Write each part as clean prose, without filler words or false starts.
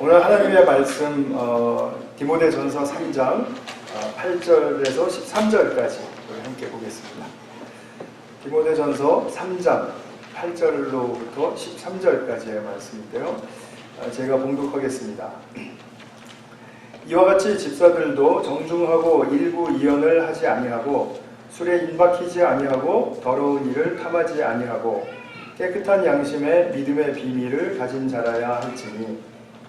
오늘 하나님의 말씀 디모데전서 3장 8절에서 13절까지 함께 보겠습니다. 디모데전서 3장 8절로부터 13절까지의 말씀인데요. 제가 봉독하겠습니다. 이와 같이 집사들도 정중하고 일부 이언을 하지 아니하고 술에 임박히지 아니하고 더러운 일을 탐하지 아니하고 깨끗한 양심의 믿음의 비밀을 가진 자라야 할지니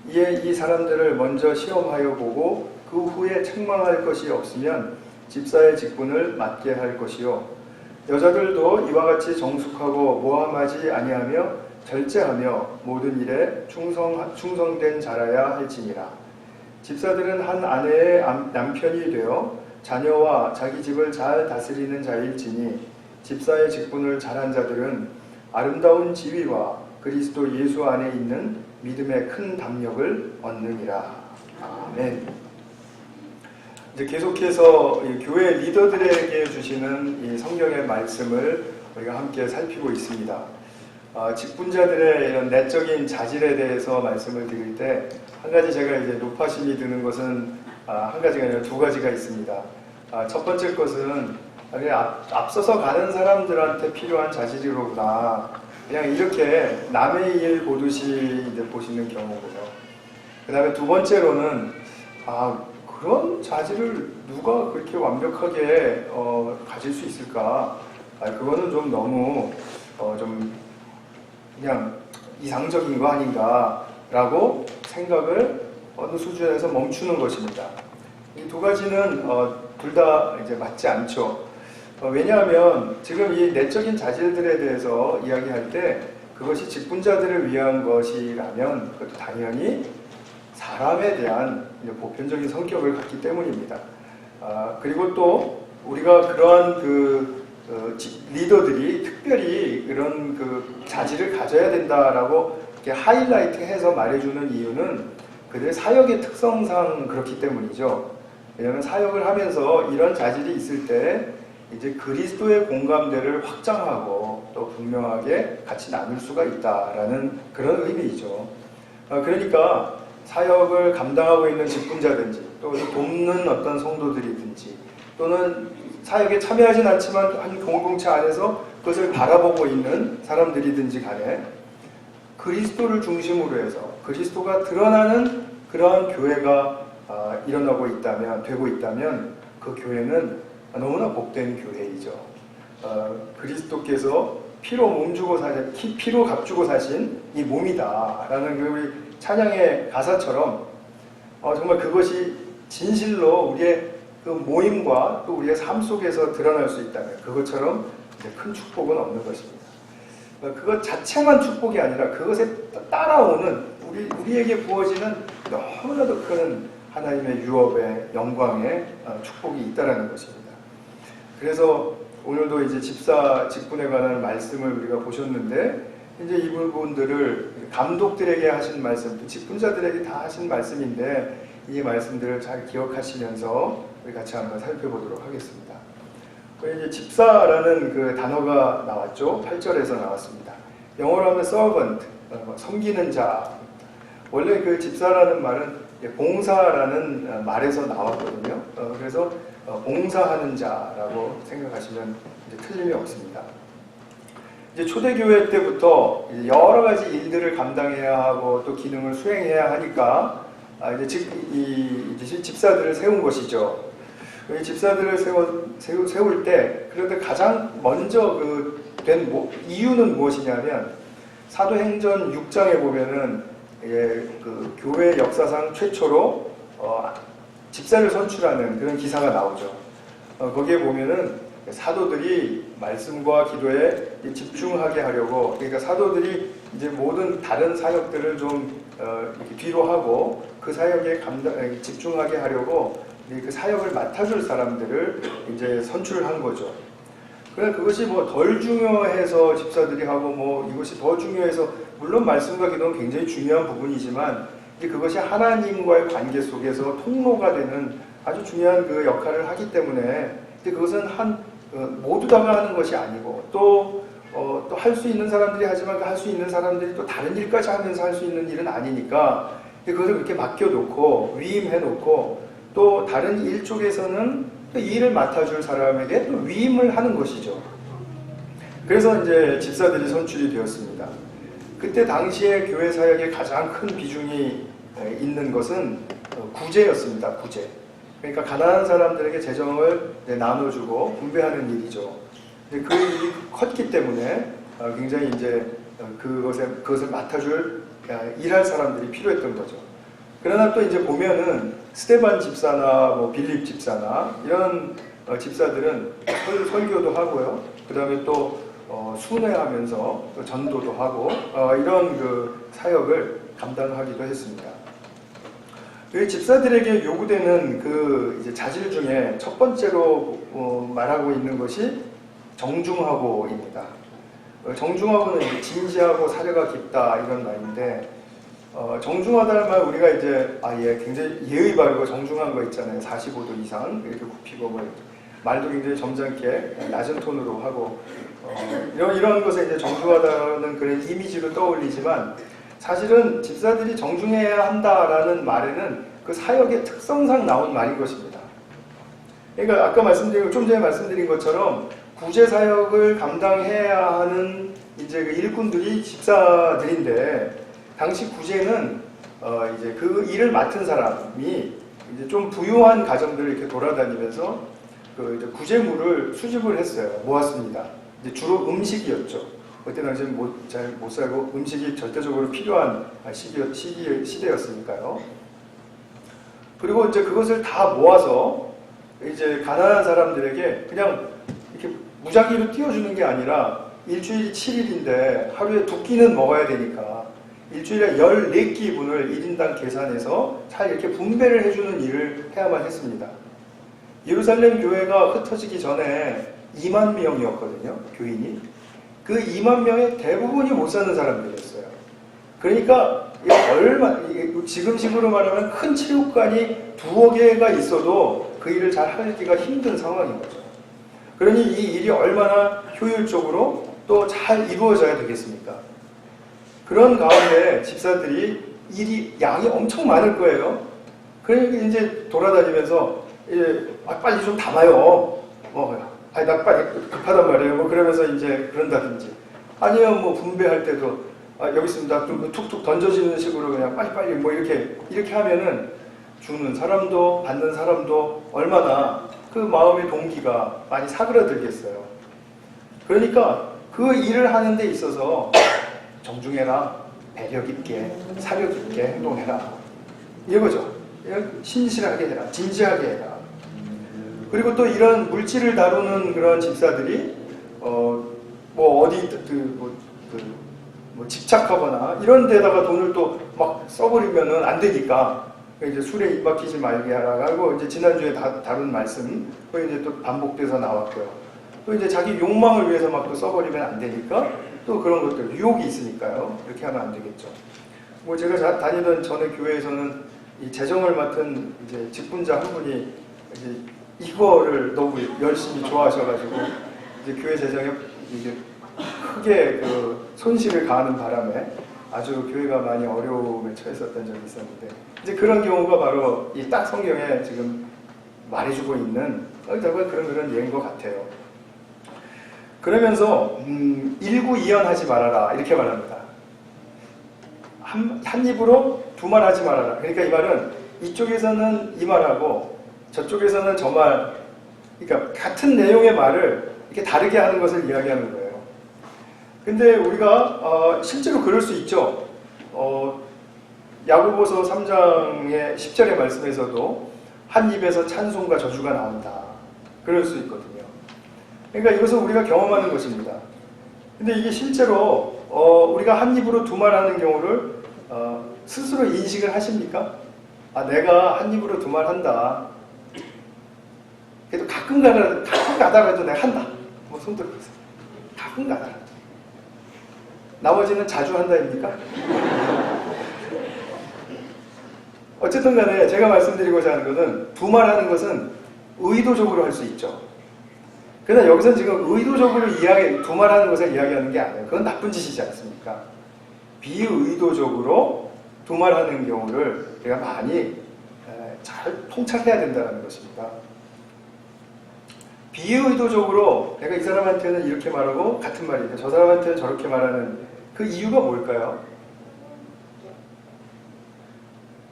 이에 이 사람들을 먼저 시험하여 보고 그 후에 책망할 것이 없으면 집사의 직분을 맡게 할 것이요 여자들도 이와 같이 정숙하고 모함하지 아니하며 절제하며 모든 일에 충성된 자라야 할지니라. 집사들은 한 아내의 남편이 되어 자녀와 자기 집을 잘 다스리는 자일지니 집사의 직분을 잘한 자들은 아름다운 지위와 그리스도 예수 안에 있는 믿음의 큰 담력을 얻느니라. 아멘. 이제 계속해서 교회 리더들에게 주시는 이 성경의 말씀을 우리가 함께 살피고 있습니다. 직분자들의 이런 내적인 자질에 대해서 말씀을 드릴 때 한 가지 제가 이제 노파심이 드는 것은 한 가지가 아니라 두 가지가 있습니다. 첫 번째 것은 앞서서 가는 사람들한테 필요한 자질이로구나. 그냥 이렇게 남의 일 보듯이 이제 보시는 경우고요. 그 다음에 두 번째로는 그런 자질을 누가 그렇게 완벽하게 가질 수 있을까? 그거는 좀 너무 좀 그냥 이상적인 거 아닌가라고 생각을 어느 수준에서 멈추는 것입니다. 이 두 가지는 둘 다 이제 맞지 않죠. 왜냐하면 지금 이 내적인 자질들에 대해서 이야기할 때 그것이 직분자들을 위한 것이라면 그것도 당연히 사람에 대한 보편적인 성격을 갖기 때문입니다. 그리고 또 우리가 그러한 리더들이 특별히 그런 자질을 가져야 된다라고 이렇게 하이라이트해서 말해주는 이유는 그들의 사역의 특성상 그렇기 때문이죠. 왜냐하면 사역을 하면서 이런 자질이 있을 때 이제 그리스도의 공감대를 확장하고 또 분명하게 같이 나눌 수가 있다라는 그런 의미이죠. 그러니까 사역을 감당하고 있는 직분자든지 또 돕는 어떤 성도들이든지 또는 사역에 참여하진 않지만 한 공동체 안에서 그것을 바라보고 있는 사람들이든지 간에 그리스도를 중심으로 해서 그리스도가 드러나는 그러한 교회가 되고 있다면 그 교회는 너무나 복된 교회이죠. 그리스도께서 피로 값주고 사신 이 몸이다라는 우리 찬양의 가사처럼 정말 그것이 진실로 우리의 그 모임과 또 우리의 삶 속에서 드러날 수 있다면 그것처럼 큰 축복은 없는 것입니다. 그것 자체만 축복이 아니라 그것에 따라오는 우리에게 부어지는 너무나도 큰 하나님의 유업의 영광의 축복이 있다라는 것입니다. 그래서 오늘도 이제 집사 직분에 관한 말씀을 우리가 보셨는데 이제 이 부분들을 감독들에게 하신 말씀, 또 직분자들에게 다 하신 말씀인데 이 말씀들을 잘 기억하시면서 우리 같이 한번 살펴보도록 하겠습니다. 이제 집사라는 그 단어가 나왔죠. 8절에서 나왔습니다. 영어로 하면 servant, 섬기는 자. 원래 그 집사라는 말은 봉사라는 말에서 나왔거든요. 그래서 봉사하는 자라고 생각하시면 이제 틀림이 없습니다. 이제 초대교회 때부터 이제 여러 가지 일들을 감당해야 하고 또 기능을 수행해야 하니까 이제 집사들을 세운 것이죠. 이 집사들을 세울 때 그런데 가장 먼저 된 이유는 무엇이냐면 사도행전 6장에 보면은 그 교회 역사상 최초로 집사를 선출하는 그런 기사가 나오죠. 거기에 보면은 사도들이 말씀과 기도에 집중하게 하려고, 그러니까 사도들이 이제 모든 다른 사역들을 좀 이렇게 뒤로 하고 그 사역에 집중하게 하려고 그 사역을 맡아줄 사람들을 이제 선출한 거죠. 그러나 그것이 덜 중요해서 집사들이 하고 이것이 더 중요해서, 물론 말씀과 기도는 굉장히 중요한 부분이지만 이제 그것이 하나님과의 관계 속에서 통로가 되는 아주 중요한 그 역할을 하기 때문에 이제 그것은 모두 다가 하는 것이 아니고 또 할 수 있는 사람들이 하지만 할 수 있는 사람들이 또 다른 일까지 하면서 할 수 있는 일은 아니니까 그것을 그렇게 맡겨놓고 위임해놓고 또 다른 일 쪽에서는 또 이 일을 맡아줄 사람에게 또 위임을 하는 것이죠. 그래서 이제 집사들이 선출이 되었습니다. 그때 당시에 교회 사역에 가장 큰 비중이 있는 것은 구제였습니다. 구제. 그러니까 가난한 사람들에게 재정을 나눠주고 분배하는 일이죠. 그 일이 컸기 때문에 굉장히 이제 그것을 맡아줄 일할 사람들이 필요했던 거죠. 그러나 또 이제 보면은 스데반 집사나 뭐 빌립 집사나 이런 집사들은 설교도 하고요. 그 다음에 또 순회하면서 또 전도도 하고 이런 그 사역을 감당하기도 했습니다. 집사들에게 요구되는 그 이제 자질 중에 첫 번째로 말하고 있는 것이 정중하고입니다. 정중하고는 이제 진지하고 사려가 깊다 이런 말인데 정중하다는 말 우리가 이제 굉장히 예의 바르고 정중한 거 있잖아요. 45도 이상 이렇게 굽히고 뭐 말도 굉장히 점잖게 낮은 톤으로 하고 이런 것에 이제 정중하다는 그런 이미지로 떠올리지만 사실은 집사들이 정중해야 한다라는 말에는 그 사역의 특성상 나온 말인 것입니다. 그러니까 아까 좀 전에 말씀드린 것처럼 구제 사역을 감당해야 하는 이제 그 일꾼들이 집사들인데 당시 구제는 이제 그 일을 맡은 사람이 이제 좀 부유한 가정들을 이렇게 돌아다니면서 그 이제 구제물을 수집을 했어요. 모았습니다. 이제 주로 음식이었죠. 그때 당시에는 잘 못 살고 음식이 절대적으로 필요한 시대였으니까요. 그리고 이제 그것을 다 모아서 이제 가난한 사람들에게 그냥 이렇게 무작위로 띄워주는 게 아니라 일주일이 7일인데 하루에 2끼는 먹어야 되니까 일주일에 14끼분을 1인당 계산해서 잘 이렇게 분배를 해주는 일을 해야만 했습니다. 예루살렘 교회가 흩어지기 전에 2만 명이었거든요. 교인이. 그 2만 명의 대부분이 못 사는 사람들이었어요. 그러니까 지금식으로 말하면 큰 체육관이 2억 개가 있어도 그 일을 잘 하기가 힘든 상황인 거죠. 그러니 이 일이 얼마나 효율적으로 또 잘 이루어져야 되겠습니까? 그런 가운데 집사들이 양이 엄청 많을 거예요. 그러니까 이제 돌아다니면서 빨리 좀 담아요. 나 빨리 급하단 말이에요. 뭐 그러면서 이제 그런다든지 아니면 뭐 분배할 때도 여기 있습니다. 좀 툭툭 던져지는 식으로 그냥 빨리빨리 뭐 이렇게 하면은 주는 사람도 받는 사람도 얼마나 그 마음의 동기가 많이 사그라들겠어요. 그러니까 그 일을 하는 데 있어서 정중해라, 배려 깊게, 사려 깊게 행동해라. 이거죠. 신실하게 해라, 진지하게 해라. 그리고 또 이런 물질을 다루는 그런 집사들이 집착하거나 이런 데다가 돈을 또 막 써버리면은 안 되니까 이제 술에 입 막히지 말게 하라고 이제 지난주에 다룬 말씀 또 이제 또 반복돼서 나왔고요. 또 이제 자기 욕망을 위해서 막 또 써버리면 안 되니까 또 그런 것들 유혹이 있으니까요. 이렇게 하면 안 되겠죠. 뭐 제가 다니던 전에 교회에서는 이 재정을 맡은 이제 직분자 한 분이 이제 이거를 너무 열심히 좋아하셔가지고 이제 교회 재정에 이제 크게 그 손실을 가하는 바람에 아주 교회가 많이 어려움에 처했었던 적이 있었는데 이제 그런 경우가 바로 이 딱 성경에 지금 말해주고 있는 그런 예인 것 같아요. 그러면서 일구이연하지 말아라 이렇게 말합니다. 한 입으로 두 말 하지 말아라. 그러니까 이 말은 이쪽에서는 이 말하고 저쪽에서는 저 말, 그러니까 같은 내용의 말을 이렇게 다르게 하는 것을 이야기하는 거예요. 근데 우리가 실제로 그럴 수 있죠. 야고보서 3장의 10절의 말씀에서도 한 입에서 찬송과 저주가 나온다. 그럴 수 있거든요. 그러니까 이것은 우리가 경험하는 것입니다. 근데 이게 실제로 우리가 한 입으로 두 말 하는 경우를 스스로 인식을 하십니까? 내가 한 입으로 두 말 한다. 그래도 가끔 가다가도 내가 한다. 뭐 손 들어보세요. 가끔 가다가. 나머지는 자주 한다입니까? 어쨌든 간에 제가 말씀드리고자 하는 것은 두 말 하는 것은 의도적으로 할 수 있죠. 그러나 여기서 지금 의도적으로 두 말 하는 것을 이야기하는 게 아니에요. 그건 나쁜 짓이지 않습니까? 비의도적으로 두말하는 경우를 우리가 많이 잘 통찰해야 된다는 것입니다. 비의도적으로 내가 이 사람한테는 이렇게 말하고 같은 말인데 저 사람한테는 저렇게 말하는 그 이유가 뭘까요?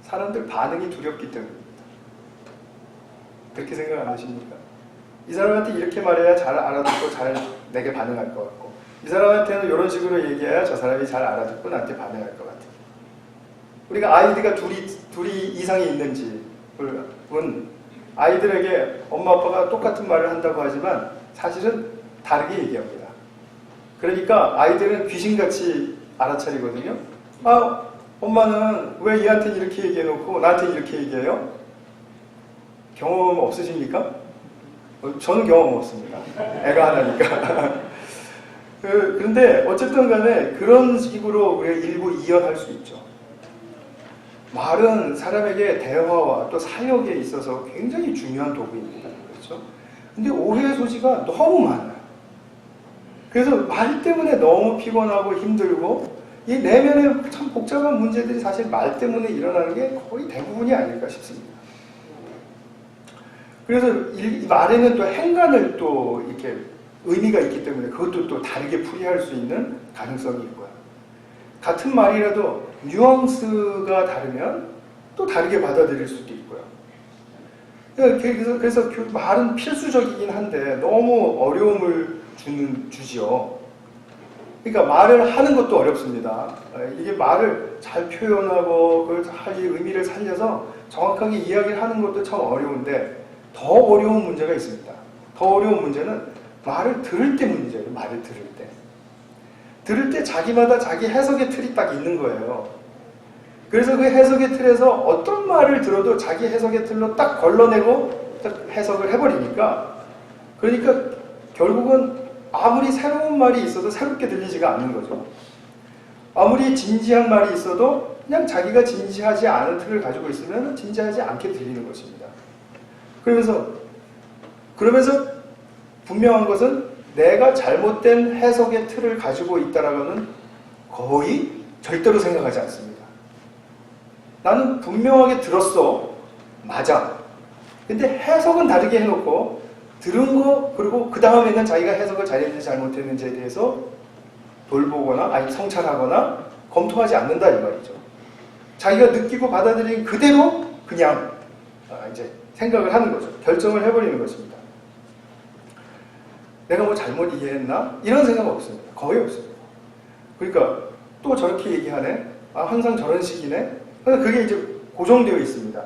사람들 반응이 두렵기 때문입니다. 그렇게 생각 안 하십니까? 이 사람한테 이렇게 말해야 잘 알아듣고 잘 내게 반응할 것 같고 이 사람한테는 이런 식으로 얘기해야 저 사람이 잘 알아듣고 나한테 반응할 것 같아요. 우리가 아이들과 둘이 이상이 있는지 은 아이들에게 엄마 아빠가 똑같은 말을 한다고 하지만 사실은 다르게 얘기합니다. 그러니까 아이들은 귀신같이 알아차리거든요. 아, 엄마는 왜 얘한테 이렇게 얘기해놓고 나한테 이렇게 얘기해요? 경험 없으십니까? 저는 경험 없습니다. 애가 하나니까. 그런데 어쨌든 간에 그런 식으로 우리가 일부 이연할 수 있죠. 말은 사람에게 대화와 또 사역에 있어서 굉장히 중요한 도구입니다. 그렇죠? 근데 오해의 소지가 너무 많아요. 그래서 말 때문에 너무 피곤하고 힘들고 이 내면의 참 복잡한 문제들이 사실 말 때문에 일어나는 게 거의 대부분이 아닐까 싶습니다. 그래서 이 말에는 또 행간을 또 이렇게 의미가 있기 때문에 그것도 또 다르게 풀이할 수 있는 가능성이 있고요. 같은 말이라도 뉘앙스가 다르면 또 다르게 받아들일 수도 있고요. 그래서 말은 필수적이긴 한데 너무 어려움을 주지요. 그러니까 말을 하는 것도 어렵습니다. 이게 말을 잘 표현하고 그걸 잘 의미를 살려서 정확하게 이야기를 하는 것도 참 어려운데 더 어려운 문제가 있습니다. 더 어려운 문제는 말을 들을 때 문제예요. 말을 들을 때. 들을 때 자기마다 자기 해석의 틀이 딱 있는 거예요. 그래서 그 해석의 틀에서 어떤 말을 들어도 자기 해석의 틀로 딱 걸러내고 딱 해석을 해버리니까 그러니까 결국은 아무리 새로운 말이 있어도 새롭게 들리지가 않는 거죠. 아무리 진지한 말이 있어도 그냥 자기가 진지하지 않은 틀을 가지고 있으면 진지하지 않게 들리는 것입니다. 그러면서 분명한 것은 내가 잘못된 해석의 틀을 가지고 있다라고는 거의 절대로 생각하지 않습니다. 나는 분명하게 들었어. 맞아. 근데 해석은 다르게 해놓고 들은 거 그리고 그 다음에는 자기가 해석을 잘했는지 잘못했는지에 대해서 돌보거나 아니 성찰하거나 검토하지 않는다 이 말이죠. 자기가 느끼고 받아들인 그대로 그냥 이제 생각을 하는 거죠. 결정을 해버리는 것입니다. 내가 뭐 잘못 이해했나? 이런 생각은 없습니다. 거의 없습니다. 그러니까 또 저렇게 얘기하네? 아, 항상 저런 식이네? 그게 이제 고정되어 있습니다.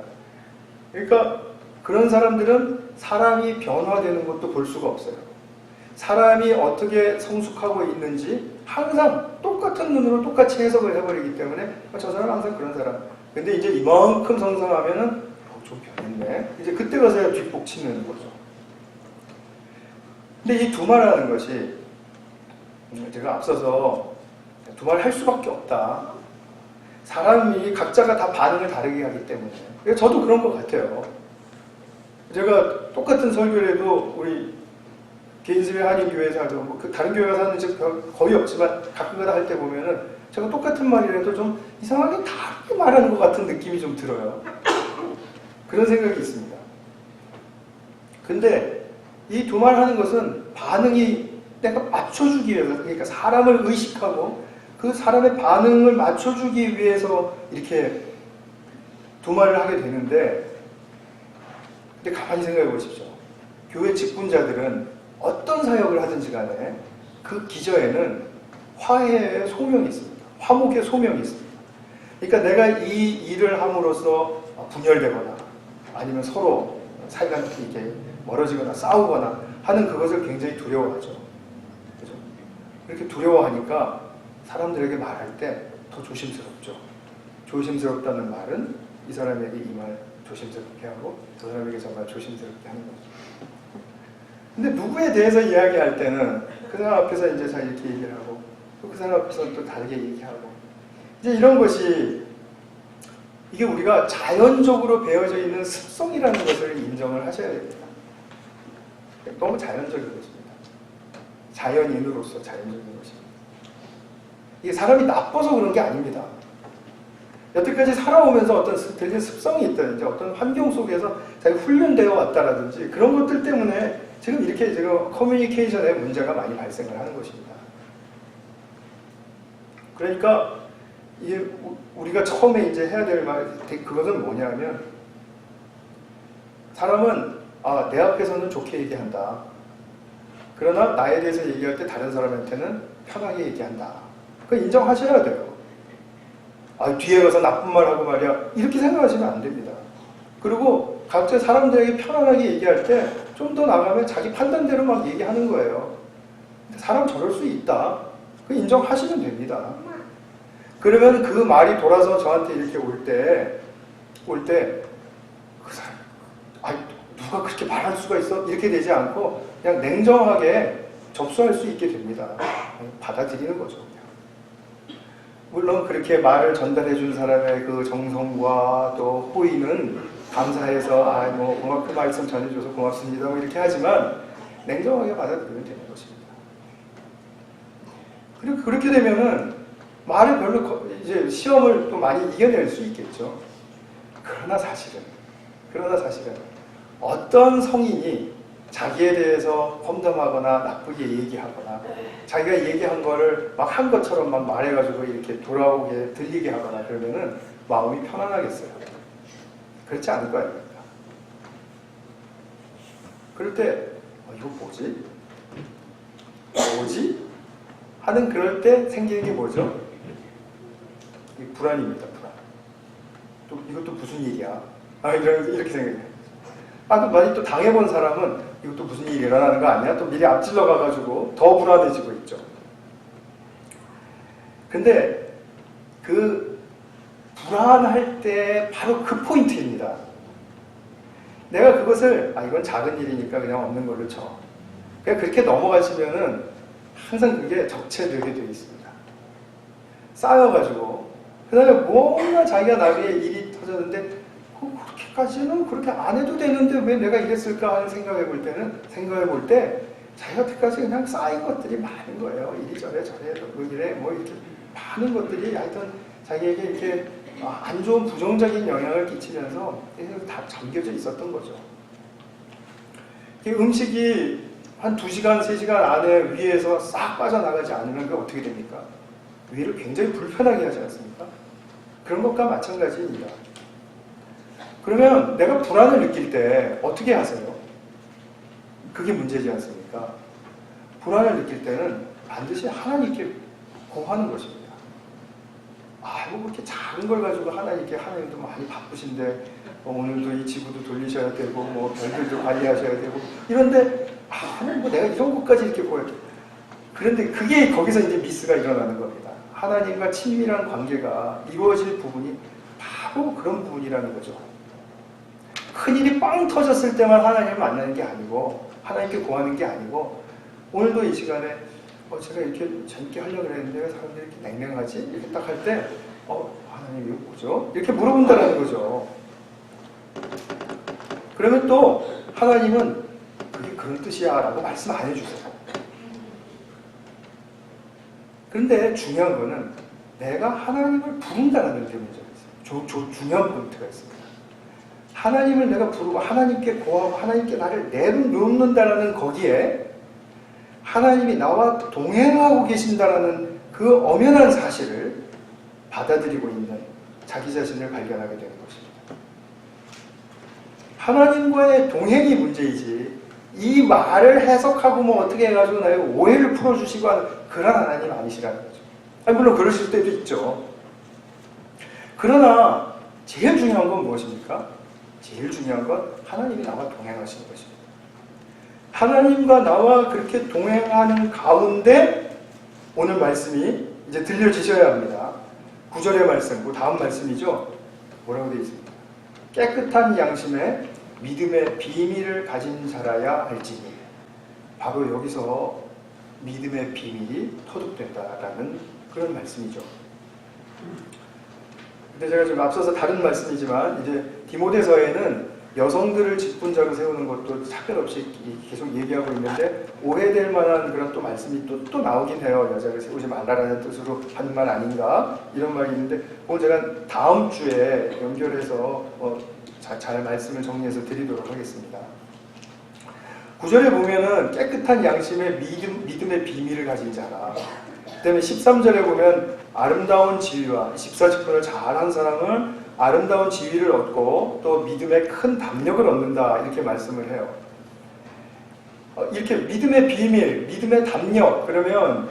그러니까 그런 사람들은 사람이 변화되는 것도 볼 수가 없어요. 사람이 어떻게 성숙하고 있는지 항상 똑같은 눈으로 똑같이 해석을 해버리기 때문에 저 사람은 항상 그런 사람. 근데 이제 이만큼 성장하면은 좀 변했네. 이제 그때 가서야 뒷북 치는 거죠. 근데 이 두말하는 것이 제가 앞서서 두말 할 수밖에 없다. 사람이 각자가 다 반응을 다르게 하기 때문에. 저도 그런 것 같아요. 제가 똑같은 설교를 해도 우리 개인수의 한인교회에서 하죠. 뭐 다른 교회 가서 하는 적 거의 없지만 가끔가다 할 때 보면은 제가 똑같은 말이라도 좀 이상하게 다르게 말하는 것 같은 느낌이 좀 들어요. 그런 생각이 있습니다. 근데 이 두말하는 것은 반응이 내가 맞춰주기 위해서 그러니까 사람을 의식하고 그 사람의 반응을 맞춰주기 위해서 이렇게 두말을 하게 되는데 근데 가만히 생각해 보십시오. 교회 직분자들은 어떤 사역을 하든지 간에 그 기저에는 화해의 소명이 있습니다. 화목의 소명이 있습니다. 그러니까 내가 이 일을 함으로써 분열되거나 아니면 서로 사이가 이렇게 멀어지거나 싸우거나 하는 그것을 굉장히 두려워하죠. 그죠? 이렇게 두려워하니까 사람들에게 말할 때 더 조심스럽죠. 조심스럽다는 말은 이 사람에게 이 말 조심스럽게 하고 저 사람에게 정말 조심스럽게 하는 거죠. 근데 누구에 대해서 이야기할 때는 그 사람 앞에서 이제 잘 이렇게 얘기를 하고 또 그 사람 앞에서 또 다르게 얘기하고 이제 이런 것이 이게 우리가 자연적으로 배어져 있는 습성이라는 것을 인정을 하셔야 됩니다. 너무 자연적인 것입니다. 자연인으로서 자연적인 것입니다. 이게 사람이 나빠서 그런 게 아닙니다. 여태까지 살아오면서 어떤 되게 습성이 있다든지 어떤 환경 속에서 자기 훈련되어 왔다라든지 그런 것들 때문에 지금 이렇게 지금 커뮤니케이션에 문제가 많이 발생을 하는 것입니다. 그러니까 우리가 처음에 이제 해야 될 그것은 뭐냐면 사람은 내 앞에서는 좋게 얘기한다. 그러나 나에 대해서 얘기할 때 다른 사람한테는 편하게 얘기한다. 그거 인정하셔야 돼요. 뒤에 가서 나쁜 말 하고 말이야. 이렇게 생각하시면 안 됩니다. 그리고 각자 사람들에게 편안하게 얘기할 때 좀 더 나가면 자기 판단대로 막 얘기하는 거예요. 사람 저럴 수 있다. 그거 인정하시면 됩니다. 그러면 그 말이 돌아서 저한테 이렇게 올 때 그 사람, 누가 그렇게 말할 수가 있어? 이렇게 되지 않고 그냥 냉정하게 접수할 수 있게 됩니다. 받아들이는 거죠. 물론 그렇게 말을 전달해 준 사람의 그 정성과 또 호의는 감사해서 그 말씀 전해줘서 고맙습니다 이렇게 하지만 냉정하게 받아들이면 되는 것입니다. 그리고 그렇게 되면은 말을 별로 이제 시험을 또 많이 이겨낼 수 있겠죠. 그러나 사실은 어떤 성인이 자기에 대해서 험담하거나 나쁘게 얘기하거나 자기가 얘기한 거를 막 한 것처럼 막 말해가지고 이렇게 돌아오게 들리게 하거나 그러면은 마음이 편안하겠어요. 그렇지 않을 거 아닙니까? 그럴 때 이거 뭐지? 하는 그럴 때 생기는 게 뭐죠? 불안입니다. 불안. 이것도 무슨 일이야? 이렇게 생각해요. 많이 또 당해본 사람은 이것도 무슨 일이 일어나는 거 아니야? 또 미리 앞질러 가가지고 더 불안해지고 있죠. 근데 그 불안할 때 바로 그 포인트입니다. 내가 그것을 이건 작은 일이니까 그냥 없는 걸로 쳐. 그냥 그렇게 넘어가시면은 항상 그게 적체되게 되어 있습니다. 쌓여가지고 그 다음에 뭔가 자기가 나중에 일이 터졌는데 그렇게까지는 그렇게 안 해도 되는데 왜 내가 이랬을까 하는 생각해 볼 때 자기가 여태까지 그냥 쌓인 것들이 많은 거예요. 이리저래 저래 이래 이렇게 많은 것들이 하여튼 자기에게 이렇게 안 좋은 부정적인 영향을 끼치면서 다 잠겨져 있었던 거죠. 이 음식이 한 2시간, 3시간 안에 위에서 싹 빠져나가지 않으면 그게 어떻게 됩니까? 위를 굉장히 불편하게 하지 않습니까? 그런 것과 마찬가지입니다. 그러면 내가 불안을 느낄 때 어떻게 하세요? 그게 문제지 않습니까? 불안을 느낄 때는 반드시 하나님께 고하는 것입니다. 그렇게 작은 걸 가지고 하나님도 많이 바쁘신데 오늘도 이 지구도 돌리셔야 되고 별들도 관리하셔야 되고 이런데 하나님 내가 이런 것까지 이렇게 보여요. 그런데 그게 거기서 이제 미스가 일어나는 겁니다. 하나님과 친밀한 관계가 이루어질 부분이 바로 그런 부분이라는 거죠. 큰일이 빵 터졌을 때만 하나님을 만나는 게 아니고 하나님께 구하는 게 아니고 오늘도 이 시간에 제가 이렇게 재밌게 하려고 했는데 왜 사람들이 이렇게 냉랭하지? 이렇게 딱 할 때 하나님 이거 뭐죠? 이렇게 물어본다는 거죠. 그러면 또 하나님은 그게 그런 뜻이야 라고 말씀 안 해주세요. 그런데 중요한 거는 내가 하나님을 부른다는 게 문제가 있어요. 중요한 포인트가 있습니다. 하나님을 내가 부르고 하나님께 고하고 하나님께 나를 내놓는다라는 거기에 하나님이 나와 동행하고 계신다라는 그 엄연한 사실을 받아들이고 있는 자기 자신을 발견하게 되는 것입니다. 하나님과의 동행이 문제이지 이 말을 해석하고 어떻게 해가지고 나의 오해를 풀어주시고 하는 그런 하나님 아니시라는 거죠. 물론 그러실 때도 있죠. 그러나 제일 중요한 건 무엇입니까? 제일 중요한 건 하나님이 나와 동행하시는 것입니다. 하나님과 나와 그렇게 동행하는 가운데 오늘 말씀이 이제 들려지셔야 합니다. 9절의 말씀, 그 다음 말씀이죠. 뭐라고 되어 있습니까? 깨끗한 양심에 믿음의 비밀을 가진 자라야 할지니. 바로 여기서 믿음의 비밀이 터득된다라는 그런 말씀이죠. 근데 제가 좀 앞서서 다른 말씀이지만 이제 디모데서에는 여성들을 직분자로 세우는 것도 차별없이 계속 얘기하고 있는데 오해될 만한 그런 또 말씀이 또 나오긴 해요. 여자를 세우지 말라라는 뜻으로 하는 말 아닌가 이런 말이 있는데 그건 제가 다음 주에 연결해서 잘 말씀을 정리해서 드리도록 하겠습니다. 9절에 보면은 깨끗한 양심의 믿음의 비밀을 가진 자라. 그다음에 13절에 보면 아름다운 지위와 14직분을 잘한 사람은 아름다운 지위를 얻고 또 믿음의 큰 담력을 얻는다 이렇게 말씀을 해요. 이렇게 믿음의 비밀, 믿음의 담력 그러면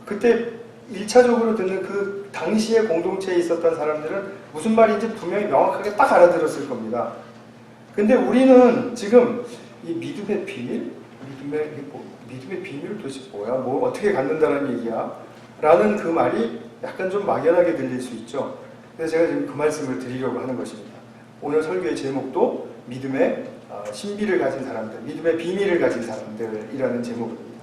그때 1차적으로 듣는 그 당시에 공동체에 있었던 사람들은 무슨 말인지 분명히 명확하게 딱 알아들었을 겁니다. 근데 우리는 지금 이 믿음의 비밀? 믿음의 비밀 도대체 뭐야? 뭐 어떻게 갖는다는 얘기야? 라는 그 말이 약간 좀 막연하게 들릴 수 있죠. 그래서 제가 지금 그 말씀을 드리려고 하는 것입니다. 오늘 설교의 제목도 믿음의 신비를 가진 사람들, 믿음의 비밀을 가진 사람들이라는 제목입니다.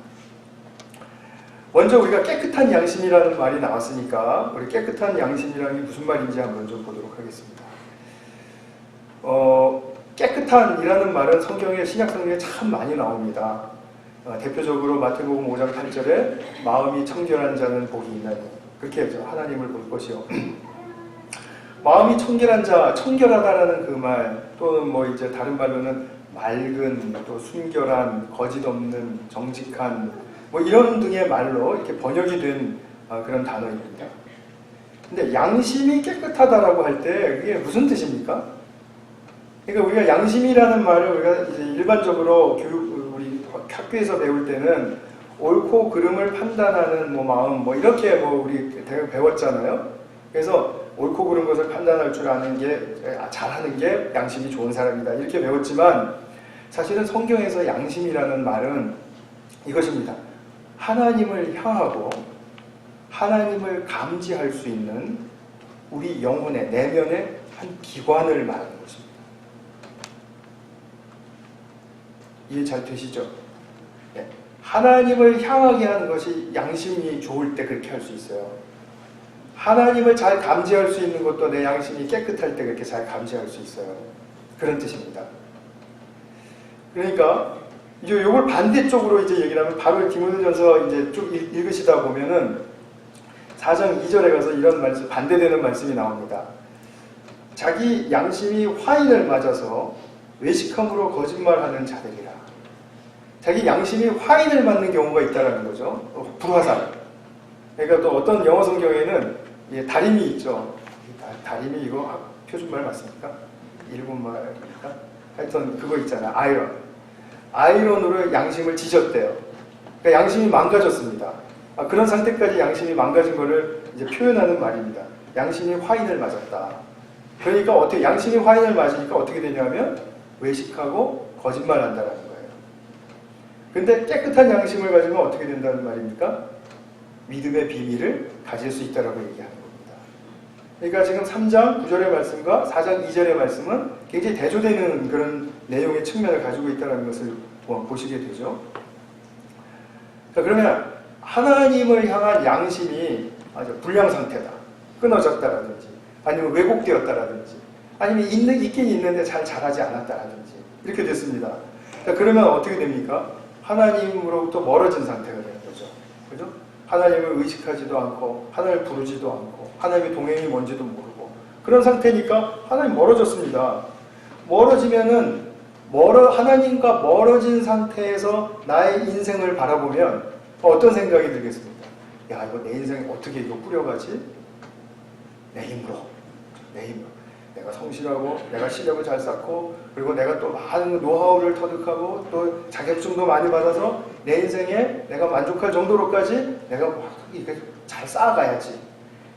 먼저 우리가 깨끗한 양심이라는 말이 나왔으니까 우리 깨끗한 양심이라는 게 무슨 말인지 한번 좀 보도록 하겠습니다. 깨끗한이라는 말은 성경에 신약성경에 참 많이 나옵니다. 대표적으로 마태복음 5장 8절에 마음이 청결한 자는 복이 있나니 그렇게 하죠. 하나님을 볼 것이요. 마음이 청결한 자, 청결하다라는 그 말 또는 뭐 이제 다른 말로는 맑은, 또 순결한, 거짓 없는, 정직한 뭐 이런 등의 말로 이렇게 번역이 된 그런 단어입니다. 근데 양심이 깨끗하다라고 할 때 그게 무슨 뜻입니까? 그러니까 우리가 양심이라는 말을 우리가 이제 일반적으로 우리 학교에서 배울 때는 옳고 그름을 판단하는 뭐 마음 뭐 이렇게 뭐 우리 대학 배웠잖아요. 그래서 옳고 그른 것을 판단할 줄 아는 게 잘하는 게 양심이 좋은 사람이다 이렇게 배웠지만 사실은 성경에서 양심이라는 말은 이것입니다. 하나님을 향하고 하나님을 감지할 수 있는 우리 영혼의 내면의 한 기관을 말하는 것입니다. 이해 잘 되시죠? 네. 하나님을 향하게 하는 것이 양심이 좋을 때 그렇게 할 수 있어요. 하나님을 잘 감지할 수 있는 것도 내 양심이 깨끗할 때 그렇게 잘 감지할 수 있어요. 그런 뜻입니다. 그러니까 이제 이걸 반대쪽으로 이제 얘기를 하면 바로 디모데전서 이제 쭉 읽으시다 보면은 4장 2절에 가서 이런 말씀, 반대되는 말씀이 나옵니다. 자기 양심이 화인을 맞아서 외식함으로 거짓말하는 자들이라. 자기 양심이 화인을 맞는 경우가 있다는 거죠. 불화살. 그러니까 또 어떤 영어 성경에는 다림이 있죠. 다림이 이거 표준말 맞습니까? 일본말입니까? 하여튼 그거 있잖아요. 아이런으로 양심을 지졌대요. 그러니까 양심이 망가졌습니다. 그런 상태까지 양심이 망가진 거를 이제 표현하는 말입니다. 양심이 화인을 맞았다. 그러니까 어떻게 양심이 화인을 맞으니까 어떻게 되냐면 외식하고 거짓말한다라는 거예요. 근데 깨끗한 양심을 가지면 어떻게 된다는 말입니까? 믿음의 비밀을 가질 수 있다라고 얘기하는 겁니다. 그러니까 지금 3장 9절의 말씀과 4장 2절의 말씀은 굉장히 대조되는 그런 내용의 측면을 가지고 있다는 것을 보시게 되죠. 자, 그러면 하나님을 향한 양심이 아주 불량 상태다, 끊어졌다라든지 아니면 왜곡되었다라든지 아니면 있긴 있는데 잘 자라지 않았다라든지 이렇게 됐습니다. 자, 그러면 어떻게 됩니까? 하나님으로부터 멀어진 상태가 되는 거죠. 그죠? 하나님을 의식하지도 않고 하나님을 부르지도 않고 하나님의 동행이 뭔지도 모르고 그런 상태니까 하나님 멀어졌습니다. 멀어지면은 하나님과 멀어진 상태에서 나의 인생을 바라보면 어떤 생각이 들겠습니까? 야, 이거 내 인생 어떻게 이거 꾸려가지? 내 힘으로. 내가 성실하고 내가 실력을 잘 쌓고 그리고 내가 또 많은 노하우를 터득하고 또 자격증도 많이 받아서 내 인생에 내가 만족할 정도로까지 내가 이렇게 잘 쌓아가야지.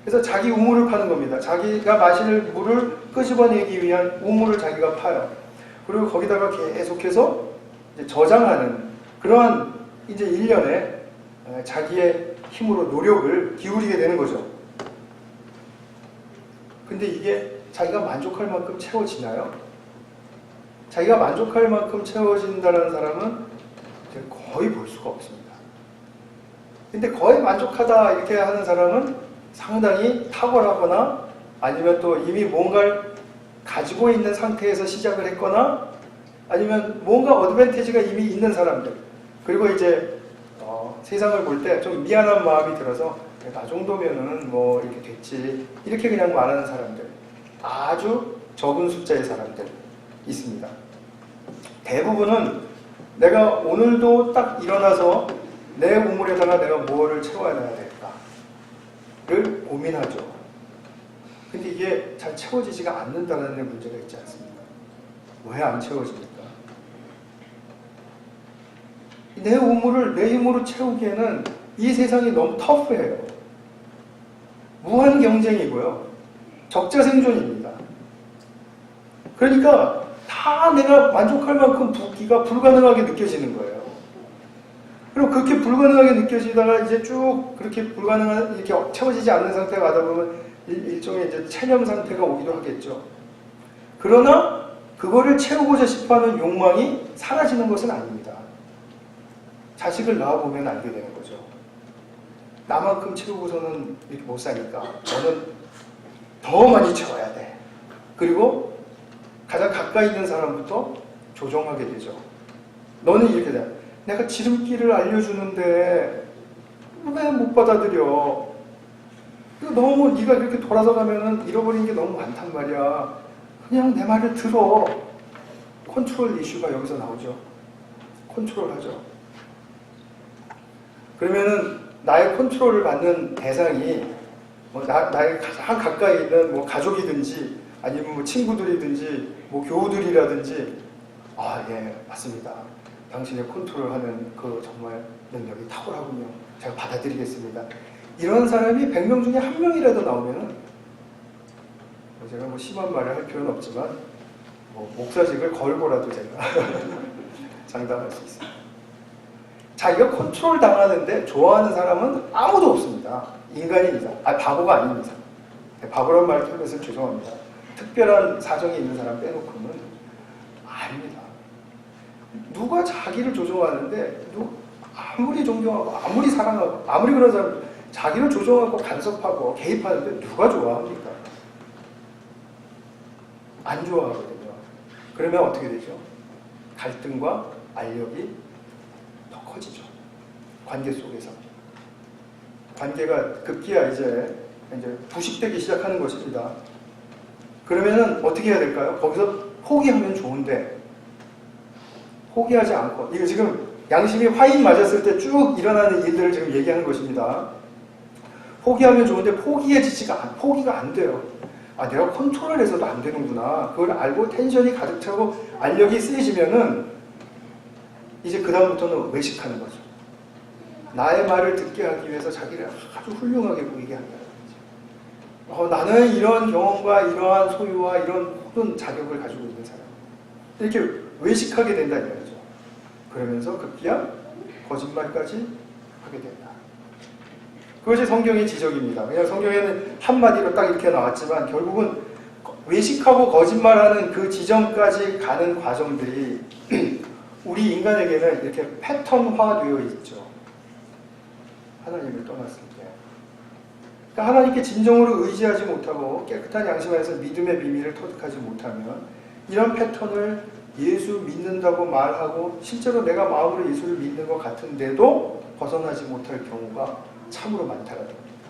그래서 자기 우물을 파는 겁니다. 자기가 마실 물을 끄집어내기 위한 우물을 자기가 파요. 그리고 거기다가 계속해서 이제 저장하는 그러한 이제 일련의 자기의 힘으로 노력을 기울이게 되는 거죠. 근데 이게 자기가 만족할 만큼 채워지나요? 자기가 만족할 만큼 채워진다는 사람은 거의 볼 수가 없습니다. 근데 거의 만족하다 이렇게 하는 사람은 상당히 탁월하거나 아니면 또 이미 뭔가를 가지고 있는 상태에서 시작을 했거나 아니면 뭔가 어드밴티지가 이미 있는 사람들, 그리고 이제 세상을 볼 때 좀 미안한 마음이 들어서 나 정도면은 뭐 이렇게 됐지 이렇게 그냥 말하는 사람들, 아주 적은 숫자의 사람들 있습니다. 대부분은 내가 오늘도 딱 일어나서 내 우물에다가 내가 뭐를 채워놔야 될까를 고민하죠. 근데 이게 잘 채워지지가 않는다는 문제가 있지 않습니까? 왜 안 채워집니까? 내 우물을 내 힘으로 채우기에는 이 세상이 너무 터프해요. 무한 경쟁이고요. 적자 생존입니다. 그러니까 다 내가 만족할 만큼 붓기가 불가능하게 느껴지는 거예요. 그리고 그렇게 불가능하게 느껴지다가 이제 쭉 그렇게 불가능한, 이렇게 채워지지 않는 상태가 가다 보면 일종의 이제 체념 상태가 오기도 하겠죠. 그러나 그거를 채우고자 싶어하는 욕망이 사라지는 것은 아닙니다. 자식을 낳아보면 알게 되는 거죠. 나만큼 채우고서는 이렇게 못 사니까 너는 더 많이 채워야 돼. 그리고 가장 가까이 있는 사람부터 조종하게 되죠. 너는 이렇게 돼. 내가 지름길을 알려주는데 왜 못 받아들여? 너무 네가 이렇게 돌아서 가면은 잃어버린 게 너무 많단 말이야. 그냥 내 말을 들어. 컨트롤 이슈가 여기서 나오죠. 컨트롤하죠. 그러면은 나의 컨트롤을 받는 대상이 나의 가장 가까이 있는 뭐 가족이든지 아니면 뭐 친구들이든지 뭐 교우들이라든지, 아, 예, 맞습니다. 당신의 컨트롤하는 그 정말 능력이 탁월하군요. 제가 받아들이겠습니다. 이런 사람이 100명 중에 1명이라도 나오면은 제가 뭐 심한 말을 할 필요는 없지만 뭐 목사직을 걸고라도 제가 장담할 수 있습니다. 자기가 컨트롤 당하는데 좋아하는 사람은 아무도 없습니다. 인간입니다. 바보가 아닙니다. 바보란 말을 틀면서 죄송합니다. 특별한 사정이 있는 사람 빼놓고는 아닙니다. 누가 자기를 조종하는데 아무리 존경하고 아무리 사랑하고 아무리 그런 사람 자기를 조종하고 간섭하고 개입하는데 누가 좋아합니까? 안 좋아하거든요. 그러면 어떻게 되죠? 갈등과 알력이 더 커지죠. 관계 속에서. 관계가 급기야 이제 부식되기 시작하는 것입니다. 그러면은 어떻게 해야 될까요? 거기서 포기하면 좋은데 포기하지 않고, 이거 지금 양심이 화인 맞았을 때 쭉 일어나는 일들을 지금 얘기하는 것입니다. 포기하면 좋은데 포기가 안 돼요. 아, 내가 컨트롤을 해서도 안 되는구나. 그걸 알고 텐션이 가득 차고 알력이 세지면은 이제 그 다음부터는 외식하는 거죠. 나의 말을 듣게 하기 위해서 자기를 아주 훌륭하게 보이게 한다는 거죠. 나는 이런 경험과 이러한 소유와 이런 모든 자격을 가지고 있는 사람. 이렇게 외식하게 된다는 거죠. 그러면서 급기야 거짓말까지 하게 된다. 그것이 성경의 지적입니다. 그냥 성경에는 한마디로 딱 이렇게 나왔지만 결국은 외식하고 거짓말하는 그 지점까지 가는 과정들이 우리 인간에게는 이렇게 패턴화되어 있죠. 하나님을 떠났을 때. 그러니까 하나님께 진정으로 의지하지 못하고 깨끗한 양심 안에서 믿음의 비밀을 터득하지 못하면 이런 패턴을 예수 믿는다고 말하고 실제로 내가 마음으로 예수를 믿는 것 같은데도 벗어나지 못할 경우가 참으로 많다는 겁니다.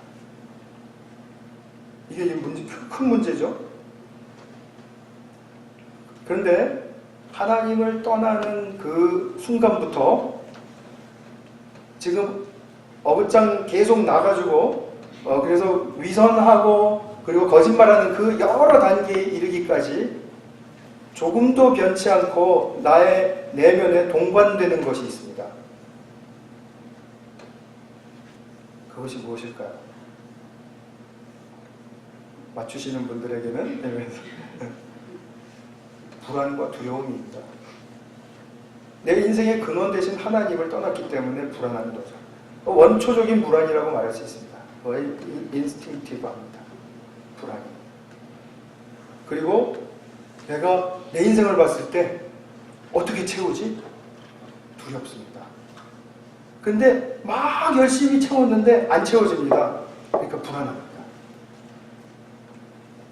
이게 큰 문제죠. 그런데 하나님을 떠나는 그 순간부터 지금 어긋장 계속 나가지고 그래서 위선하고 그리고 거짓말하는 그 여러 단계에 이르기까지 조금도 변치 않고 나의 내면에 동반되는 것이 있습니다. 그것이 무엇일까요? 맞추시는 분들에게는 불안과 두려움입니다. 내 인생의 근원 대신 하나님을 떠났기 때문에 불안한 거죠. 원초적인 불안이라고 말할 수 있습니다. 거의 인스팅티브합니다. 불안이. 그리고 내가 내 인생을 봤을 때 어떻게 채우지? 두렵습니다. 근데 막 열심히 채웠는데 안 채워집니다. 그러니까 불안합니다.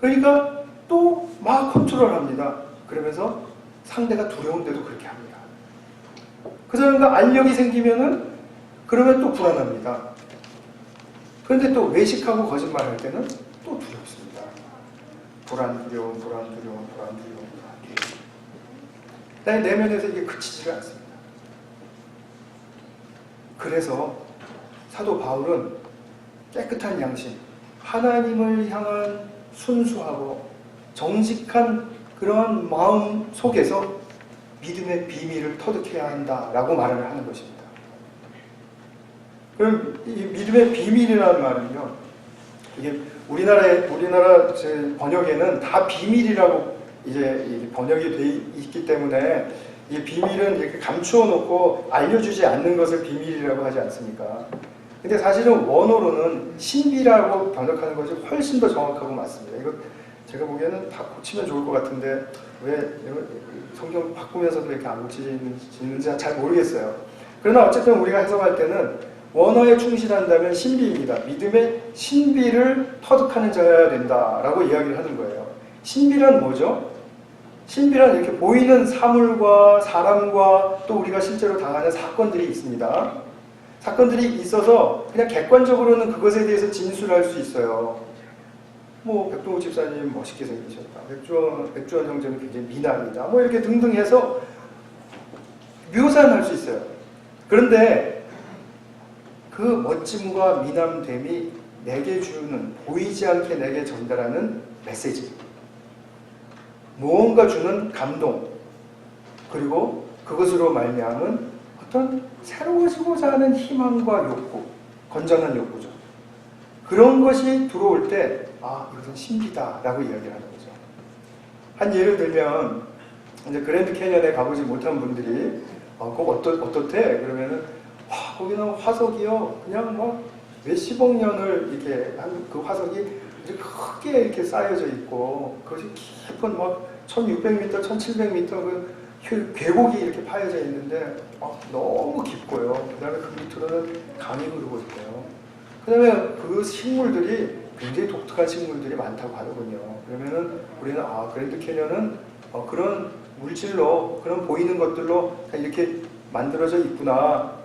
그러니까 또 막 컨트롤합니다. 그러면서 상대가 두려운데도 그렇게 합니다. 그 사람과 알력이 생기면은 그러면 또 불안합니다. 그런데 또 외식하고 거짓말할 때는 또 두렵습니다. 불안, 두려움, 불안, 두려움, 불안, 두려움, 불안, 두려움. 나의 내면에서 이게 그치지가 않습니다. 그래서 사도 바울은 깨끗한 양심, 하나님을 향한 순수하고 정직한 그런 마음 속에서 믿음의 비밀을 터득해야 한다라고 말을 하는 것입니다. 그럼 이 믿음의 비밀이라는 말은요, 이게 우리나라 번역에는 다 비밀이라고 이제 번역이 돼 있기 때문에 이 비밀은 이렇게 감추어 놓고 알려주지 않는 것을 비밀이라고 하지 않습니까? 근데 사실은 원어로는 신비라고 번역하는 것이 훨씬 더 정확하고 맞습니다. 이거 제가 보기에는 다 고치면 좋을 것 같은데 왜 성경 바꾸면서도 이렇게 안 고치는지 잘 모르겠어요. 그러나 어쨌든 우리가 해석할 때는 원어에 충실한다면 신비입니다. 믿음의 신비를 터득하는 자여야 된다라고 이야기를 하는 거예요. 신비란 뭐죠? 신비란 이렇게 보이는 사물과 사람과 또 우리가 실제로 당하는 사건들이 있습니다. 사건들이 있어서 그냥 객관적으로는 그것에 대해서 진술할 수 있어요. 뭐 백동우 집사님 멋있게 생기셨다. 백주원 형제는 굉장히 미남이다. 뭐 이렇게 등등 해서 묘사는 할 수 있어요. 그런데 그 멋짐과 미남됨이 내게 주는, 보이지 않게 내게 전달하는 메시지, 무언가 주는 감동, 그리고 그것으로 말미암은 어떤 새로워지고자 하는 희망과 욕구, 건전한 욕구죠. 그런 것이 들어올 때 이것은 신비다라고 이야기를 하는 거죠. 한 예를 들면 이제 그랜드 캐년에 가보지 못한 분들이 꼭 어떻대? 그러면은 거기는 화석이요, 그냥 뭐 몇십억 년을 이렇게 한 그 화석이 이렇게 크게 이렇게 쌓여져 있고 그것이 깊은 막 1600m, 1700m 그 계곡이 이렇게 파여져 있는데 너무 깊고요. 그 다음에 그 밑으로는 강이 흐르고 있고요. 그 다음에 그 식물들이 굉장히 독특한 식물들이 많다고 하더군요. 그러면은 우리는 그랜드 캐년은 그런 물질로, 그런 보이는 것들로 이렇게 만들어져 있구나를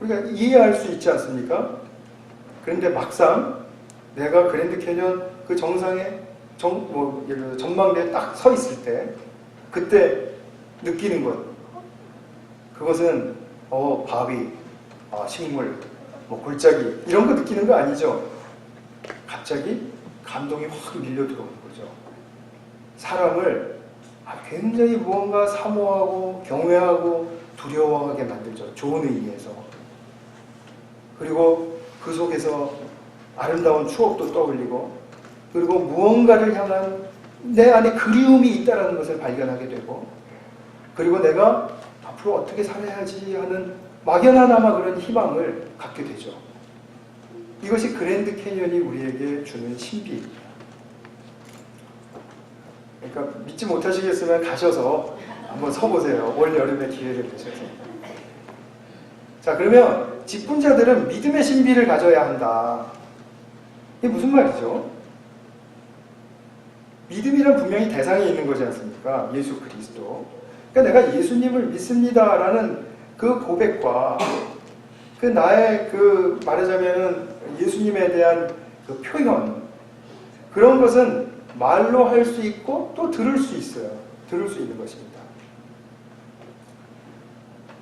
우리가 이해할 수 있지 않습니까? 그런데 막상 내가 그랜드 캐년 그 정상에 전망대에 딱 서 있을 때 그때 느끼는 것, 그것은 바위, 식물, 골짜기 이런 거 느끼는 거 아니죠. 갑자기 감동이 확 밀려 들어오는 거죠. 사람을 굉장히 무언가 사모하고 경외하고 두려워하게 만들죠. 좋은 의미에서. 그리고 그 속에서 아름다운 추억도 떠올리고, 그리고 무언가를 향한 내 안에 그리움이 있다는 것을 발견하게 되고, 그리고 내가 앞으로 어떻게 살아야지 하는 막연하나마 그런 희망을 갖게 되죠. 이것이 그랜드 캐년이 우리에게 주는 신비입니다. 그러니까 믿지 못하시겠으면 가셔서 한번 서보세요. 올 여름에 기회를 되셔서. 자, 그러면 직분자들은 믿음의 신비를 가져야 한다. 이게 무슨 말이죠? 믿음이란 분명히 대상이 있는 거지 않습니까? 예수 그리스도. 그러니까 내가 예수님을 믿습니다라는 그 고백과 그 나의 그 말하자면 예수님에 대한 그 표현, 그런 것은 말로 할 수 있고 또 들을 수 있어요. 들을 수 있는 것입니다.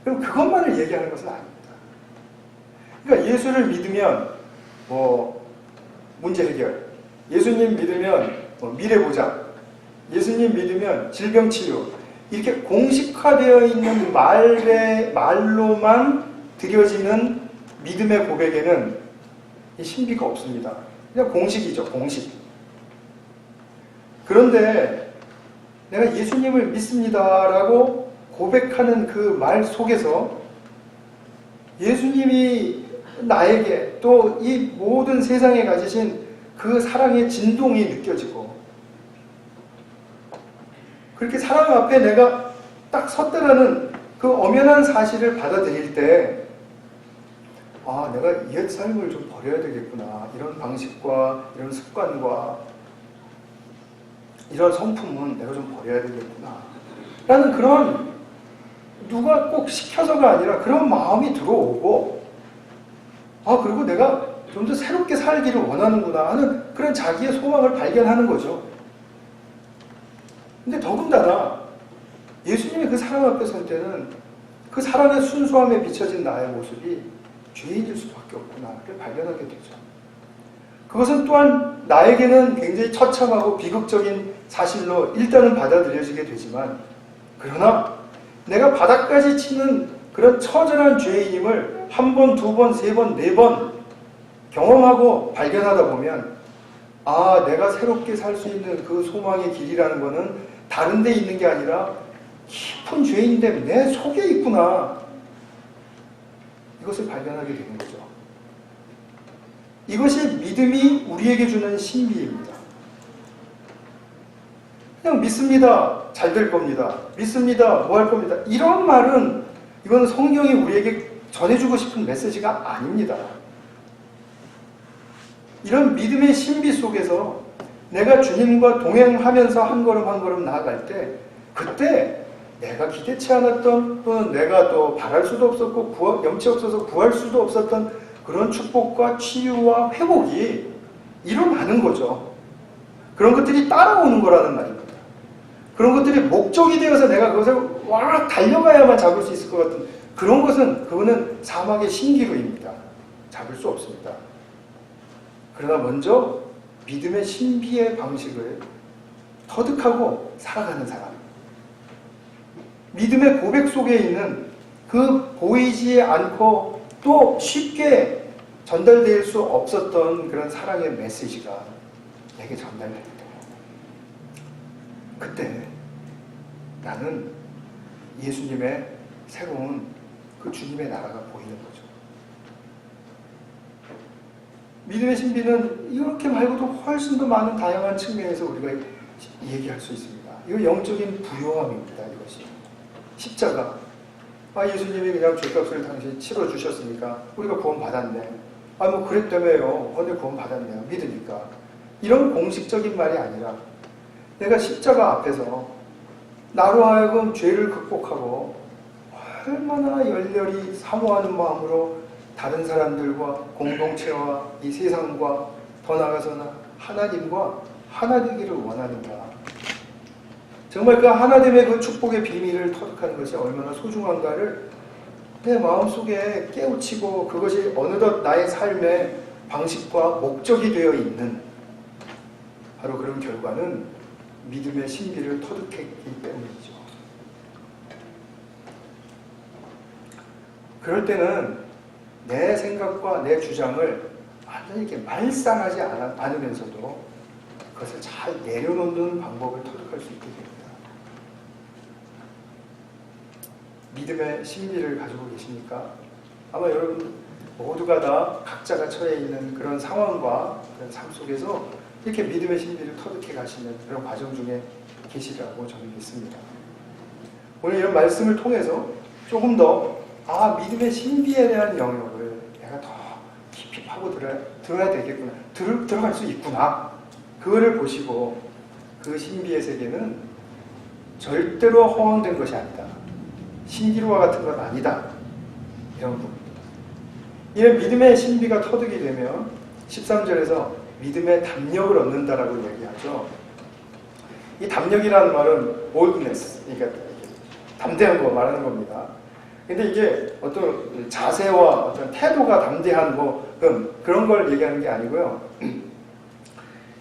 그럼 그것만을 얘기하는 것은 아닙니다. 그러니까 예수를 믿으면 문제 해결, 예수님 믿으면 미래 보장, 예수님 믿으면 질병 치료, 이렇게 공식화되어 있는 말로만 드려지는 믿음의 고백에는 이 신비가 없습니다. 그냥 공식이죠, 공식. 그런데 내가 예수님을 믿습니다라고 고백하는 그 말 속에서 예수님이 나에게 또 이 모든 세상에 가지신 그 사랑의 진동이 느껴지고, 그렇게 사랑 앞에 내가 딱 섰다라는 그 엄연한 사실을 받아들일 때 내가 옛 삶을 좀 버려야 되겠구나. 이런 방식과 이런 습관과 이런 성품은 내가 좀 버려야 되겠구나 라는 그런, 누가 꼭 시켜서가 아니라 그런 마음이 들어오고, 그리고 내가 좀 더 새롭게 살기를 원하는구나 하는 그런 자기의 소망을 발견하는 거죠. 근데 더군다나 예수님의 그 사랑 앞에 설 때는 그 사랑의 순수함에 비춰진 나의 모습이 죄인일 수밖에 없구나를 발견하게 되죠. 그것은 또한 나에게는 굉장히 처참하고 비극적인 사실로 일단은 받아들여지게 되지만, 그러나 내가 바닥까지 치는 그런 처절한 죄인임을 한 번, 두 번, 세 번, 네 번 경험하고 발견하다 보면, 내가 새롭게 살 수 있는 그 소망의 길이라는 것은 다른 데 있는 게 아니라 깊은 죄인인데 내 속에 있구나, 이것을 발견하게 되는 거죠. 이것이 믿음이 우리에게 주는 신비입니다. 그냥 믿습니다, 잘 될 겁니다, 믿습니다, 뭐 할 겁니다, 이런 말은, 이건 성경이 우리에게 전해주고 싶은 메시지가 아닙니다. 이런 믿음의 신비 속에서 내가 주님과 동행하면서 한 걸음 한 걸음 나아갈 때, 그때 내가 기대치 않았던, 또는 내가 또 바랄 수도 없었고 염치 없어서 구할 수도 없었던 그런 축복과 치유와 회복이 일어나는 거죠. 그런 것들이 따라오는 거라는 말입니다. 그런 것들이 목적이 되어서 내가 그것을 와 달려가야만 잡을 수 있을 것 같은 그런 것은, 그거는 사막의 신기루입니다. 잡을 수 없습니다. 그러나 먼저 믿음의 신비의 방식을 터득하고 살아가는 사람, 믿음의 고백 속에 있는 그 보이지 않고 또 쉽게 전달될 수 없었던 그런 사랑의 메시지가 내게 전달될 때, 그때 나는 예수님의 새로운 그 주님의 나라가 보이는 거죠. 믿음의 신비는 이렇게 말고도 훨씬 더 많은 다양한 측면에서 우리가 얘기할 수 있습니다. 이거 영적인 부요함입니다. 이것이 십자가, 예수님이 그냥 죄값을 당신이 치러주셨으니까 우리가 구원 받았네, 뭐 그랬다며요, 근데 구원 받았네요, 믿으니까, 이런 공식적인 말이 아니라 내가 십자가 앞에서 나로 하여금 죄를 극복하고 얼마나 열렬히 사모하는 마음으로 다른 사람들과 공동체와 이 세상과 더 나아가서는 하나님과 하나 되기를 원하는가. 정말 그 하나님의 그 축복의 비밀을 터득하는 것이 얼마나 소중한가를 내 마음속에 깨우치고, 그것이 어느덧 나의 삶의 방식과 목적이 되어 있는, 바로 그런 결과는 믿음의 신비를 터득했기 때문이죠. 그럴 때는 내 생각과 내 주장을 완전히 이렇게 말살하지 않으면서도 그것을 잘 내려놓는 방법을 터득할 수 있게 됩니다. 믿음의 신비를 가지고 계십니까? 아마 여러분 모두가 다 각자가 처해 있는 그런 상황과 그런 삶 속에서 이렇게 믿음의 신비를 터득해 가시는 그런 과정 중에 계시라고 저는 믿습니다. 오늘 이런 말씀을 통해서 조금 더 믿음의 신비에 대한 영역을 내가 더 깊이 파고들어야 되겠구나, 들어갈 수 있구나, 그거를 보시고 그 신비의 세계는 절대로 허황된 것이 아니다, 신기루와 같은 건 아니다, 이런 부분입니다. 이런 믿음의 신비가 터득이 되면 13절에서 믿음의 담력을 얻는다라고 얘기하죠. 이 담력이라는 말은 boldness, 그러니까 담대한 거 말하는 겁니다. 근데 이게 어떤 자세와 어떤 태도가 담대한 그런 걸 얘기하는 게 아니고요.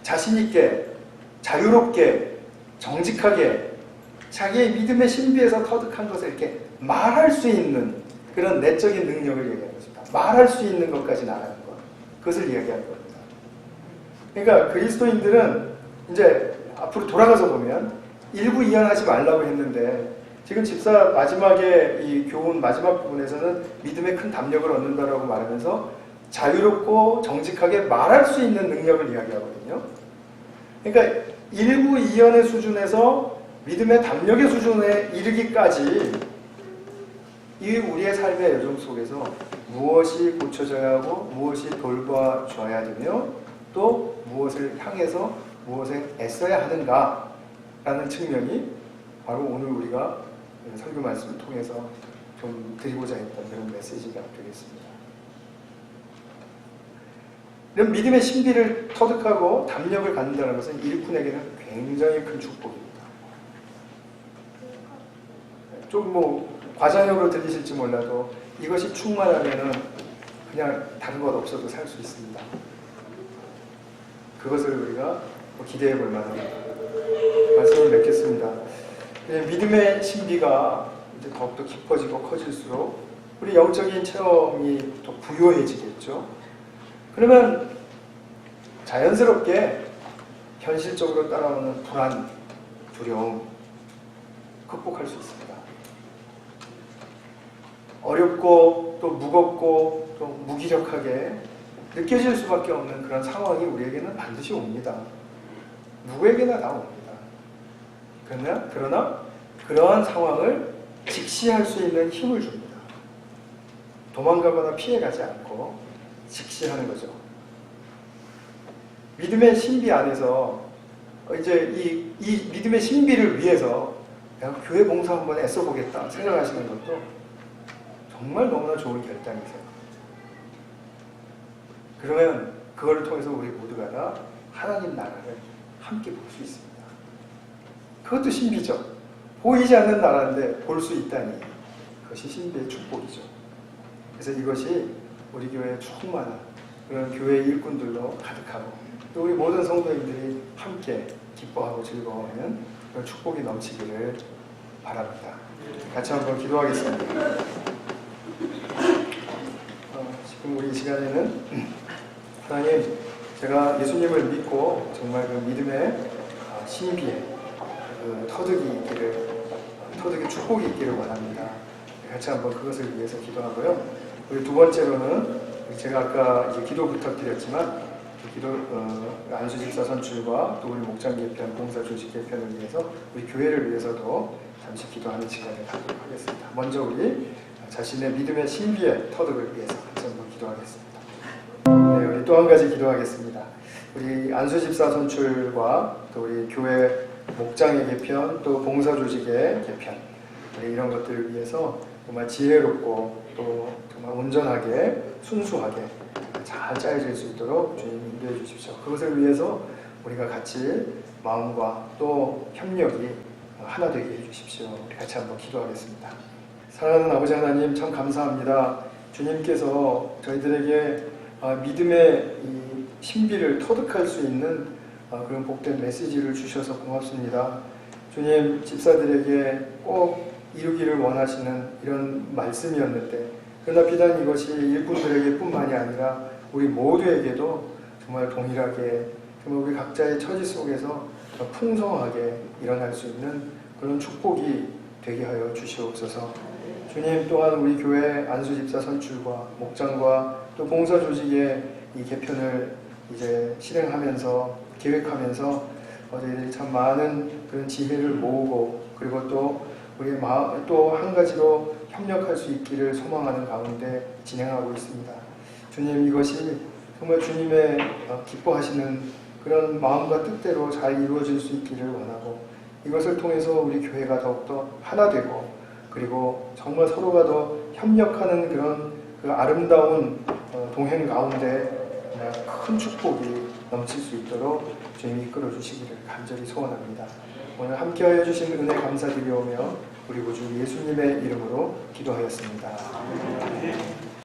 자신있게, 자유롭게, 정직하게 자기의 믿음의 신비에서 터득한 것을 이렇게 말할 수 있는 그런 내적인 능력을 얘기하는 것입니다. 말할 수 있는 것까지 나가는 것, 그것을 이야기하는 겁니다. 그러니까 그리스도인들은 이제 앞으로 돌아가서 보면 일부 이해하지 말라고 했는데, 지금 집사 마지막에 이 교훈 마지막 부분에서는 믿음의 큰 담력을 얻는다라고 말하면서 자유롭고 정직하게 말할 수 있는 능력을 이야기하거든요. 그러니까 일부 이해의 수준에서 믿음의 담력의 수준에 이르기까지 이 우리의 삶의 여정 속에서 무엇이 고쳐져야 하고 무엇이 돌봐줘야 되며 또 무엇을 향해서 무엇에 애써야 하는가, 라는 측면이 바로 오늘 우리가 설교 말씀을 통해서 좀 드리고자 했던 그런 메시지가 되겠습니다. 이런 믿음의 신비를 터득하고 담력을 갖는다는 것은 일꾼에게는 굉장히 큰 축복입니다. 좀 뭐 과장형으로 들리실지 몰라도 이것이 충만하면은 그냥 다른 것 없어도 살 수 있습니다. 그것을 우리가 기대해 볼 만합니다. 말씀을 맺겠습니다. 믿음의 신비가 이제 더욱더 깊어지고 커질수록 우리 영적인 체험이 더 부유해지겠죠. 그러면 자연스럽게 현실적으로 따라오는 불안, 두려움 극복할 수 있습니다. 어렵고 또 무겁고 또 무기력하게 느껴질 수밖에 없는 그런 상황이 우리에게는 반드시 옵니다. 누구에게나 다 옵니다. 그러나 그러한 상황을 직시할 수 있는 힘을 줍니다. 도망가거나 피해가지 않고 직시하는 거죠. 믿음의 신비 안에서 이제 이 믿음의 신비를 위해서 내가 교회 봉사 한번 애써보겠다 생각하시는 것도 정말 너무나 좋은 결단이세요. 그러면 그걸 통해서 우리 모두가 다 하나님 나라를 함께 볼 수 있습니다. 그것도 신비죠. 보이지 않는 나라인데 볼 수 있다니 그것이 신비의 축복이죠. 그래서 이것이 우리 교회에 충만한 그런 교회 일꾼들로 가득하고 또 우리 모든 성도님들이 함께 기뻐하고 즐거워하는 그런 축복이 넘치기를 바랍니다. 같이 한번 기도하겠습니다. 지금 우리 이 시간에는 하나님, 제가 예수님을 믿고 정말 그 믿음의 신비의 그 터득의 축복이 있기를 원합니다. 같이 한번 그것을 위해서 기도하고요. 우리 두 번째로는 제가 아까 이제 기도 부탁드렸지만 안수 집사 선출과 또 우리 목장 개편, 봉사 조직 개편을 위해서 우리 교회를 위해서도 잠시 기도하는 시간을 갖도록 하겠습니다. 먼저 우리 자신의 믿음의 신비의 터득을 위해서 같이 한번 기도하겠습니다. 네, 우리 또 한 가지 기도하겠습니다. 우리 안수 집사 선출과 또 우리 교회 목장의 개편, 또 봉사 조직의 개편, 이런 것들을 위해서 정말 지혜롭고 또 정말 온전하게 순수하게 잘 짜여질 수 있도록 주님 인도해 주십시오. 그것을 위해서 우리가 같이 마음과 또 협력이 하나 되게 해주십시오. 우리 같이 한번 기도하겠습니다. 사랑하는 아버지 하나님, 참 감사합니다. 주님께서 저희들에게 믿음의 이 신비를 터득할 수 있는 그런 복된 메시지를 주셔서 고맙습니다. 주님, 집사들에게 꼭 이루기를 원하시는 이런 말씀이었는데, 그러나 비단 이것이 일꾼들에게 뿐만이 아니라 우리 모두에게도 정말 동일하게 정말 우리 각자의 처지 속에서 풍성하게 일어날 수 있는 그런 축복이 되게 하여 주시옵소서. 주님, 또한 우리 교회 안수집사 선출과 목장과 또 봉사 조직의 이 개편을 이제 실행하면서 계획하면서 저희들이 참 많은 그런 지혜를 모으고 그리고 또 우리 또 한 가지로 협력할 수 있기를 소망하는 가운데 진행하고 있습니다. 주님, 이것이 정말 주님의 기뻐하시는 그런 마음과 뜻대로 잘 이루어질 수 있기를 원하고 이것을 통해서 우리 교회가 더욱더 하나 되고 그리고 정말 서로가 더 협력하는 그런 그 아름다운 동행 가운데 큰 축복이 넘칠 수 있도록 주님이 이끌어 주시기를 간절히 소원합니다. 오늘 함께하여 주신 은혜 감사드리오며 우리 구주 예수님의 이름으로 기도하였습니다.